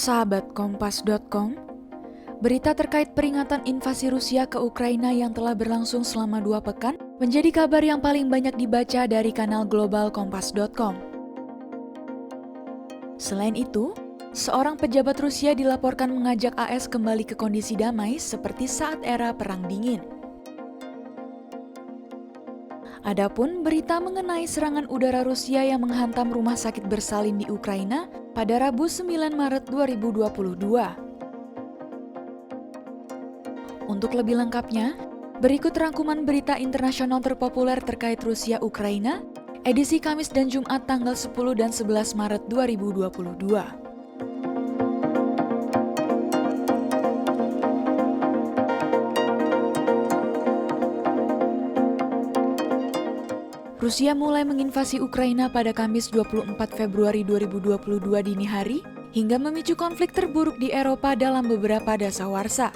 Sahabat Kompas.com, berita terkait peringatan invasi Rusia ke Ukraina yang telah berlangsung selama 2 pekan menjadi kabar yang paling banyak dibaca dari kanal global Kompas.com. Selain itu, seorang pejabat Rusia dilaporkan mengajak AS kembali ke kondisi damai seperti saat era Perang Dingin. Adapun berita mengenai serangan udara Rusia yang menghantam rumah sakit bersalin di Ukraina pada Rabu 9 Maret 2022. Untuk lebih lengkapnya, berikut rangkuman berita internasional terpopuler terkait Rusia-Ukraina, edisi Kamis dan Jumat tanggal 10 dan 11 Maret 2022. Rusia mulai menginvasi Ukraina pada Kamis 24 Februari 2022 dini hari hingga memicu konflik terburuk di Eropa dalam beberapa dasawarsa.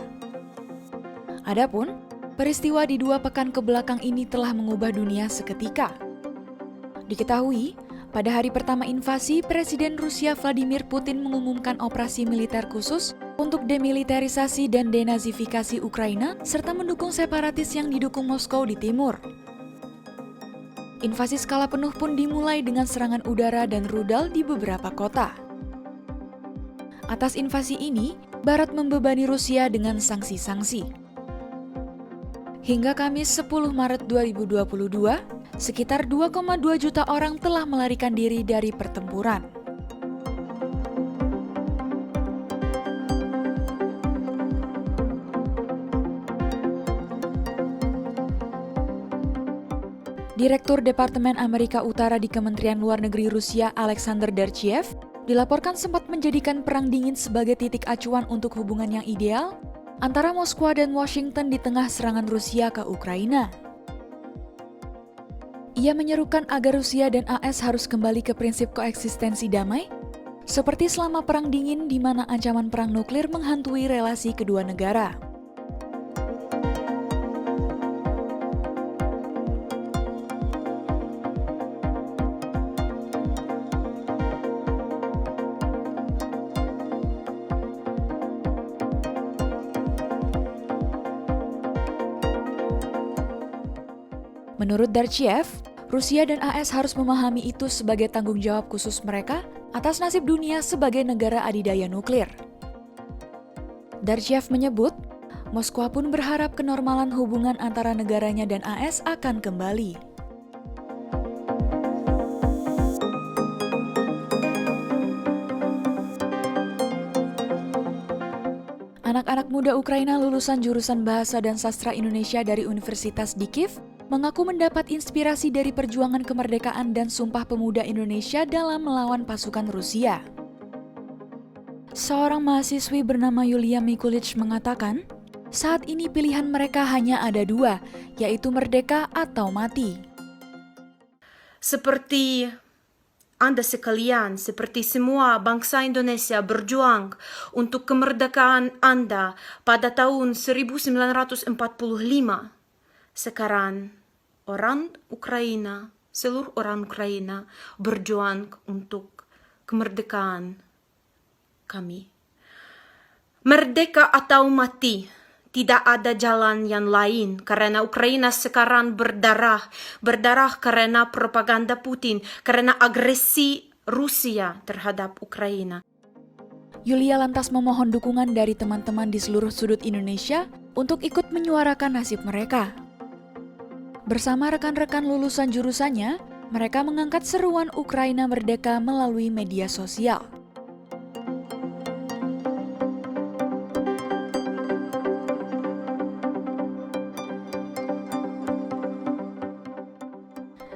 Adapun, peristiwa di 2 pekan kebelakang ini telah mengubah dunia seketika. Diketahui, pada hari pertama invasi, Presiden Rusia Vladimir Putin mengumumkan operasi militer khusus untuk demilitarisasi dan denazifikasi Ukraina serta mendukung separatis yang didukung Moskow di timur. Invasi skala penuh pun dimulai dengan serangan udara dan rudal di beberapa kota. Atas invasi ini, Barat membebani Rusia dengan sanksi-sanksi. Hingga Kamis 10 Maret 2022, sekitar 2,2 juta orang telah melarikan diri dari pertempuran. Direktur Departemen Amerika Utara di Kementerian Luar Negeri Rusia Alexander Darchiev dilaporkan sempat menjadikan Perang Dingin sebagai titik acuan untuk hubungan yang ideal antara Moskwa dan Washington di tengah serangan Rusia ke Ukraina. Ia menyerukan agar Rusia dan AS harus kembali ke prinsip koeksistensi damai, seperti selama Perang Dingin di mana ancaman perang nuklir menghantui relasi kedua negara. Menurut Darchiev, Rusia dan AS harus memahami itu sebagai tanggung jawab khusus mereka atas nasib dunia sebagai negara adidaya nuklir. Darchiev menyebut, Moskwa pun berharap kenormalan hubungan antara negaranya dan AS akan kembali. Anak-anak muda Ukraina lulusan jurusan Bahasa dan Sastra Indonesia dari Universitas di Kiev mengaku mendapat inspirasi dari perjuangan kemerdekaan dan Sumpah Pemuda Indonesia dalam melawan pasukan Rusia. Seorang mahasiswi bernama Yulia Mikulich mengatakan, saat ini pilihan mereka hanya ada 2, yaitu merdeka atau mati. Seperti Anda sekalian, seperti semua bangsa Indonesia berjuang untuk kemerdekaan Anda pada tahun 1945, sekarang seluruh orang Ukraina berjuang untuk kemerdekaan kami. Merdeka atau mati, tidak ada jalan yang lain karena Ukraina sekarang berdarah karena propaganda Putin, karena agresi Rusia terhadap Ukraina. Yulia lantas memohon dukungan dari teman-teman di seluruh sudut Indonesia untuk ikut menyuarakan nasib mereka. Bersama rekan-rekan lulusan jurusannya, mereka mengangkat seruan Ukraina Merdeka melalui media sosial.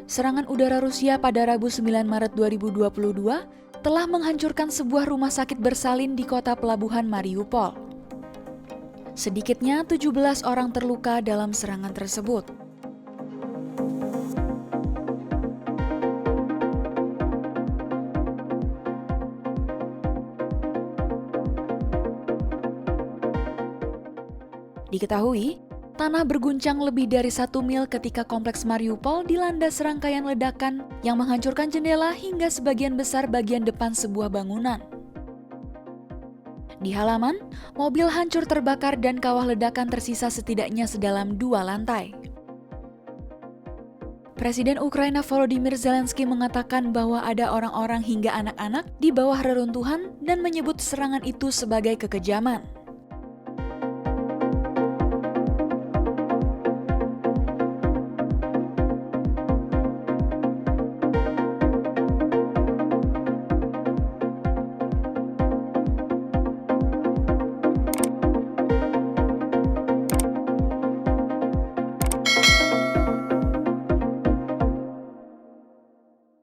Serangan udara Rusia pada Rabu 9 Maret 2022 telah menghancurkan sebuah rumah sakit bersalin di kota pelabuhan Mariupol. Sedikitnya 17 orang terluka dalam serangan tersebut. Diketahui, tanah berguncang lebih dari 1 mil ketika kompleks Mariupol dilanda serangkaian ledakan yang menghancurkan jendela hingga sebagian besar bagian depan sebuah bangunan. Di halaman, mobil hancur terbakar dan kawah ledakan tersisa setidaknya sedalam 2 lantai. Presiden Ukraina Volodymyr Zelensky mengatakan bahwa ada orang-orang hingga anak-anak di bawah reruntuhan dan menyebut serangan itu sebagai kekejaman.